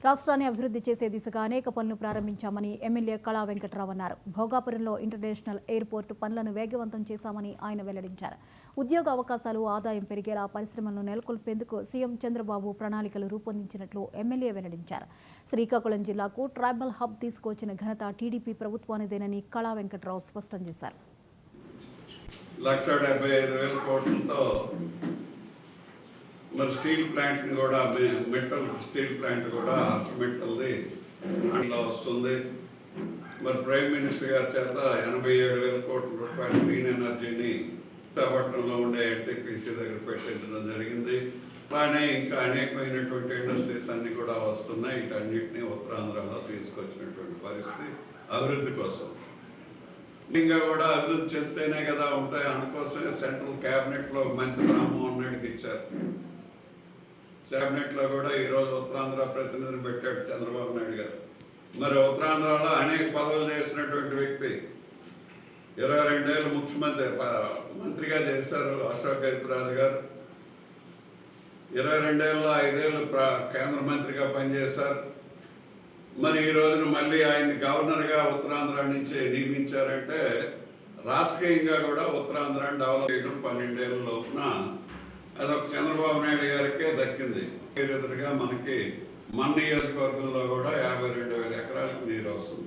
రాష్ట్రాన్ని అభివృద్ధి చేసే దిశగా అనేక పనులు ప్రారంభించామని ఎమ్మెల్యే కళా వెంకట్రావు అన్నారు. భోగాపురంలో ఇంటర్నేషనల్ ఎయిర్పోర్టు పనులను వేగవంతం చేశామని ఆయన వెల్లడించారు. ఉద్యోగ అవకాశాలు, ఆదాయం పెరిగేలా పరిశ్రమలను నెలకొల్పేందుకు సీఎం చంద్రబాబు ప్రణాళికలు రూపొందించినట్లు ఎమ్మెల్యే వెల్లడించారు. శ్రీకాకుళం జిల్లాకు ట్రైబల్ హబ్ తీసుకొచ్చిన ఘనత టీడీపీ ప్రభుత్వానిదేనని కళా వెంకట్రావు స్పష్టం చేశారు. 1,75,000 కోట్లతో మరి స్టీల్ ప్లాంట్ ని కూడా మెటల్ స్టీల్ ప్లాంట్ కూడా ఆర్సిమెంటల్ది అందులో వస్తుంది. మరి ప్రైమ్ మినిస్టర్ గారి చేత 87,000 కోట్ల రూపాయల గ్రీన్ ఎనర్జీని విశాఖపట్నంలో ఉండే ఎన్టీపీసీ దగ్గర పెట్టించడం జరిగింది. అలానే ఇంకా అనేకమైనటువంటి ఇండస్ట్రీస్ అన్ని కూడా వస్తున్నాయి. వీటన్నిటిని ఉత్తరాంధ్రలో తీసుకొచ్చినటువంటి పరిస్థితి అభివృద్ధి కోసం. ఇంకా కూడా అభివృద్ధి చెందితేనే కదా ఉంటాయి. అందుకోసమే సెంట్రల్ క్యాబినెట్లో మంత్రి రామ్మోహన్ రెడ్డికి ఇచ్చారు. క్యాబినెట్లో కూడా ఈరోజు ఉత్తరాంధ్ర ప్రతినిధిని పెట్టాడు చంద్రబాబు నాయుడు గారు. మరి ఉత్తరాంధ్రలో అనేక పదవులు చేసినటువంటి వ్యక్తి, 22 ఏళ్ళు ముఖ్యమంత్రి మంత్రిగా చేశారు అశోక్ గజపతిరాజు గారు. 22 ఏళ్ళలో 5 ఏళ్ళు కేంద్ర మంత్రిగా పనిచేశారు. మరి ఈ రోజున మళ్ళీ ఆయన్ని గవర్నర్గా ఉత్తరాంధ్ర నుంచి నియమించారంటే రాజకీయంగా కూడా ఉత్తరాంధ్రాన్ని డెవలప్ చేయడం 12 ఏళ్ళ లోపున అదొక చంద్రబాబు నాయుడు గారికే దక్కింది. ఎదురుగా మనకి మన నియోజకవర్గంలో కూడా 52,000 ఎకరాలకు నీరు వస్తుంది.